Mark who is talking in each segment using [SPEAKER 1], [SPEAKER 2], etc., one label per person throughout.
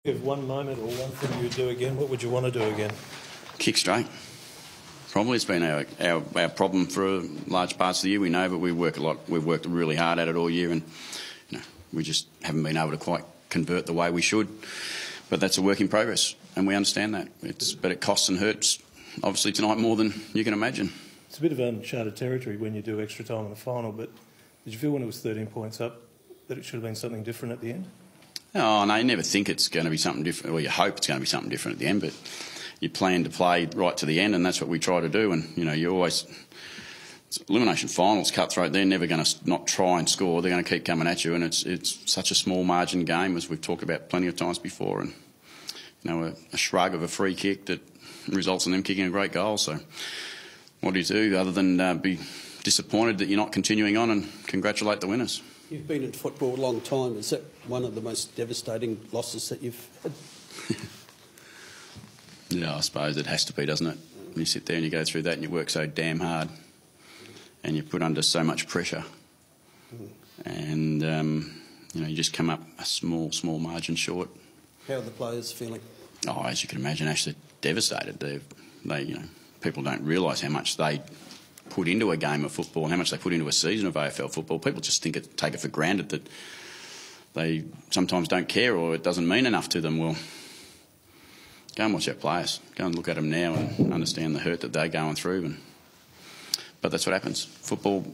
[SPEAKER 1] If one moment or one thing you'd do again, what would you want to do again?
[SPEAKER 2] Kick straight. Probably it's been our problem for large parts of the year. We know, but we work a lot. We've worked really hard at it all year, and we just haven't been able to quite convert the way we should. But that's a work in progress, and we understand that. But it costs and hurts, obviously, tonight more than you can imagine.
[SPEAKER 1] It's a bit of uncharted territory when you do extra time in the final, but did you feel when it was 13 points up that it should have been something different at the end?
[SPEAKER 2] Oh, no, you never think it's going to be something different, or you hope it's going to be something different at the end, but you plan to play right to the end, and that's what we try to do. And, you always... Elimination finals, cutthroat, they're never going to not try and score. They're going to keep coming at you, and it's such a small margin game, as we've talked about plenty of times before. And, a shrug of a free kick that results in them kicking a great goal. So what do other than be disappointed that you're not continuing on and congratulate the winners?
[SPEAKER 3] You've been in football a long time. Is that one of the most devastating losses that you've had?
[SPEAKER 2] Yeah, I suppose it has to be, doesn't it? When you sit there and you go through that and you work so damn hard and you're put under so much pressure and, you just come up a small margin short.
[SPEAKER 3] How are the players feeling?
[SPEAKER 2] Oh, as you can imagine, actually devastated. People don't realise how much they put into a game of football and how much they put into a season of AFL football. People just take it for granted that they sometimes don't care or it doesn't mean enough to them. Well, go and watch our players. Go and look at them now and understand the hurt that they're going through. But that's what happens. Football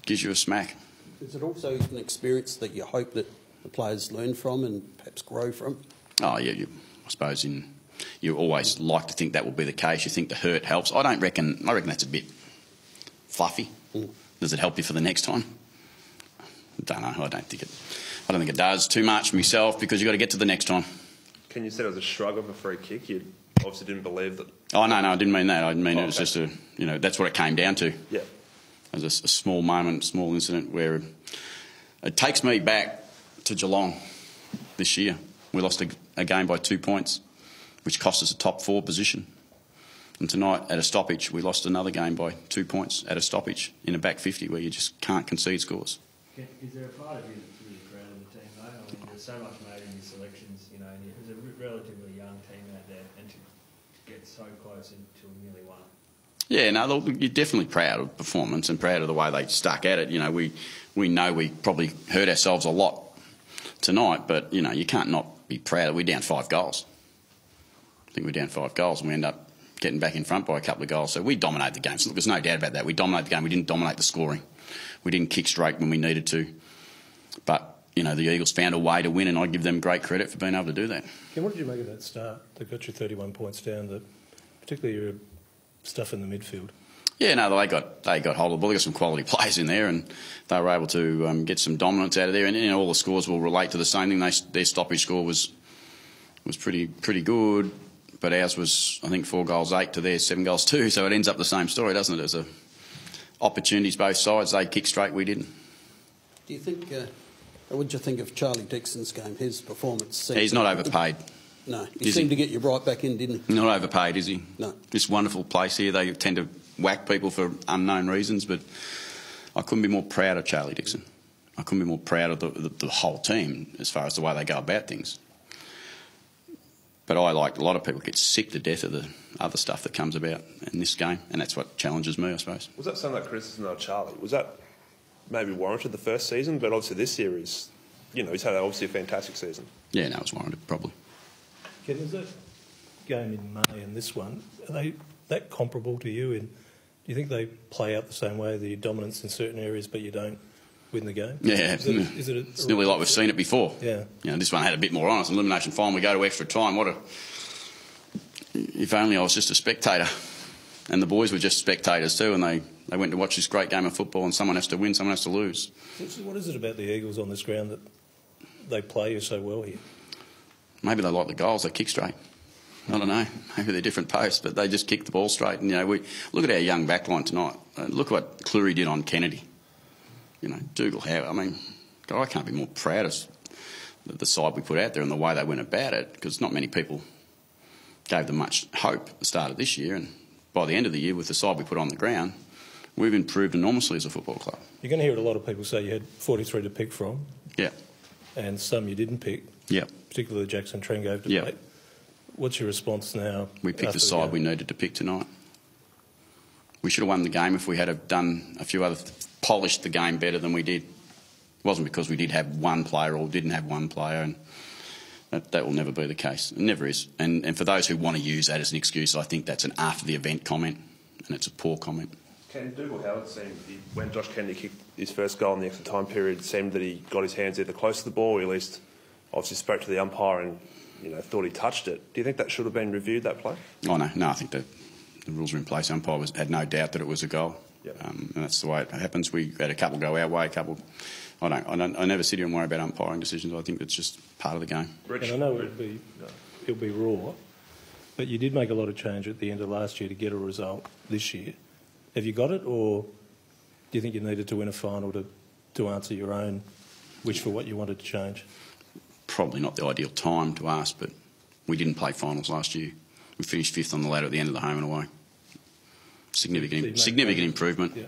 [SPEAKER 2] gives you a smack.
[SPEAKER 3] Is it also an experience that you hope that the players learn from and perhaps grow from?
[SPEAKER 2] Oh, yeah. I suppose you always like to think that will be the case. You think the hurt helps. I reckon that's a bit fluffy. Does it help you for the next time? I don't know. I don't think it does too much myself, because you've got to get to the next time.
[SPEAKER 4] Can you say it was a shrug of a free kick? You obviously didn't believe that.
[SPEAKER 2] Oh, no, I didn't mean that. I didn't mean it was just that's what it came down to.
[SPEAKER 4] Yeah.
[SPEAKER 2] It was a small moment, small incident where it takes me back to Geelong this year. We lost a game by 2 points, which cost us a top 4 position. And tonight, at a stoppage, we lost another game by 2 points at a stoppage in a back 50 where you just can't concede scores.
[SPEAKER 5] Is there a part of you that's really proud of the team, though? I mean, there's so much made in your selections, and it was a relatively young team out there, and to get so close to nearly one.
[SPEAKER 2] Yeah, no, you're definitely proud of performance and proud of the way they stuck at it. We know we probably hurt ourselves a lot tonight, but, you can't not be proud. We're down 5 goals. I think we're down 5 goals, and we end up getting back in front by a couple of goals. So we dominated the game. So there's no doubt about that. We dominated the game. We didn't dominate the scoring. We didn't kick straight when we needed to. But, the Eagles found a way to win, and I give them great credit for being able to do that.
[SPEAKER 1] What did you make of that start that got you 31 points down, particularly your stuff in the midfield? Yeah, no, they got hold of the ball. They got some quality players in there, and they were able to get some dominance out of there. And all the scores will relate to the same thing. Their stoppage score was pretty good, but ours was, I think, 4 goals 8 to theirs 7 goals 2. So it ends up the same story, doesn't it? There's opportunities both sides. They kicked straight, we didn't.
[SPEAKER 3] Do you think? What did you think of Charlie Dixon's game? His performance.
[SPEAKER 2] He's not overpaid.
[SPEAKER 3] No, he seemed to get you right back in, didn't he?
[SPEAKER 2] Not overpaid, is he?
[SPEAKER 3] No.
[SPEAKER 2] This wonderful place here, they tend to whack people for unknown reasons, but I couldn't be more proud of Charlie Dixon. I couldn't be more proud of the whole team as far as the way they go about things. But a lot of people get sick to death of the other stuff that comes about in this game, and that's what challenges me, I suppose.
[SPEAKER 4] Was that some of that criticism of Charlie? Was that maybe warranted the first season? But obviously this series, he's had obviously a fantastic season.
[SPEAKER 2] Yeah, no, it was warranted, probably.
[SPEAKER 1] Ken, is that game in May and this one, are they that comparable to you? Do you think they play out the same way, the dominance in certain areas, but you don't win the game?
[SPEAKER 2] Yeah, it's nearly like we've seen it before.
[SPEAKER 1] Yeah.
[SPEAKER 2] This one had a bit more on us. Elimination final, we go to extra time. If only I was just a spectator, and the boys were just spectators too, and they went to watch this great game of football, and someone has to win, someone has to lose.
[SPEAKER 1] So what is it about the Eagles on this ground that they play you so well here?
[SPEAKER 2] Maybe they like the goals. They kick straight. I don't know. Maybe they're different posts, but they just kick the ball straight. And we look at our young backline tonight. Look what Cleary did on Kennedy. Dougal Howe. I mean, God, I can't be more proud of the side we put out there and the way they went about it, because not many people gave them much hope at the start of this year. And by the end of the year, with the side we put on the ground, we've improved enormously as a football club. You're
[SPEAKER 1] going to hear a lot of people say you had 43 to pick from.
[SPEAKER 2] Yeah.
[SPEAKER 1] And some you didn't pick.
[SPEAKER 2] Yeah.
[SPEAKER 6] particularly the Jackson Trengove debate.
[SPEAKER 2] Yeah.
[SPEAKER 6] What's your response now?
[SPEAKER 2] We picked the side we needed to pick tonight. We should have won the game if we had have done a few other, polished the game better than we did. It wasn't because we did have one player or didn't have one player, and that will never be the case. It never is. And for those who want to use that as an excuse, I think that's an after-the-event comment, and it's a poor comment.
[SPEAKER 4] Ken Dougal-Howard seemed, when Josh Kennedy kicked his first goal in the extra time period, it seemed that he got his hands either close to the ball or at least obviously spoke to the umpire and thought he touched it. Do you think that should have been reviewed, that play?
[SPEAKER 2] Oh, no, I think that the rules are in place. The umpire had no doubt that it was a goal.
[SPEAKER 4] Yep.
[SPEAKER 2] And that's the way it happens. We had a couple go our way, a couple... I never sit here and worry about umpiring decisions. I think it's just part of the game.
[SPEAKER 6] And I know it'll be raw, but you did make a lot of change at the end of last year to get a result this year. Have you got it, or do you think you needed to win a final to answer your own wish for what you wanted to change?
[SPEAKER 2] Probably not the ideal time to ask, but we didn't play finals last year. We finished 5th on the ladder at the end of the home and away. Significant improvement. Yeah.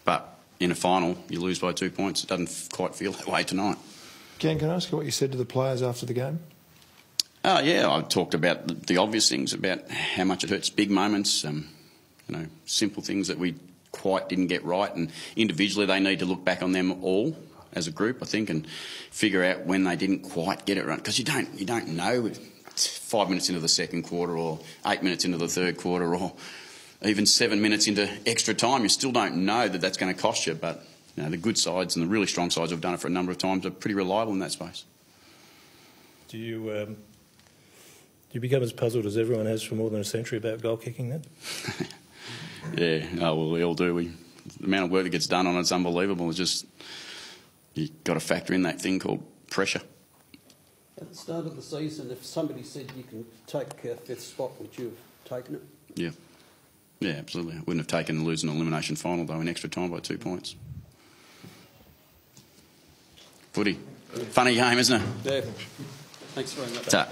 [SPEAKER 2] But in a final, you lose by 2 points. It doesn't quite feel that way tonight.
[SPEAKER 7] Ken, can I ask you what you said to the players after the game?
[SPEAKER 2] Yeah, I talked about the obvious things, about how much it hurts big moments, simple things that we quite didn't get right, and individually they need to look back on them all as a group, I think, and figure out when they didn't quite get it right, because you don't know 5 minutes into the second quarter or 8 minutes into the third quarter or even 7 minutes into extra time. You still don't know that that's going to cost you, but the good sides and the really strong sides who've done it for a number of times are pretty reliable in that space.
[SPEAKER 6] Do you become as puzzled as everyone has for more than a century about goal kicking then?
[SPEAKER 2] Yeah, well, we all do. The amount of work that gets done on it's unbelievable. It's just, you've got to factor in that thing called pressure.
[SPEAKER 3] At the start of the season, if somebody said you can take 5th spot, would you have taken it?
[SPEAKER 2] Yeah. Yeah, absolutely. I wouldn't have taken losing an elimination final, though, in extra time by 2 points. Footy. Funny game, isn't it?
[SPEAKER 3] Yeah. Thanks very much.
[SPEAKER 2] Ta.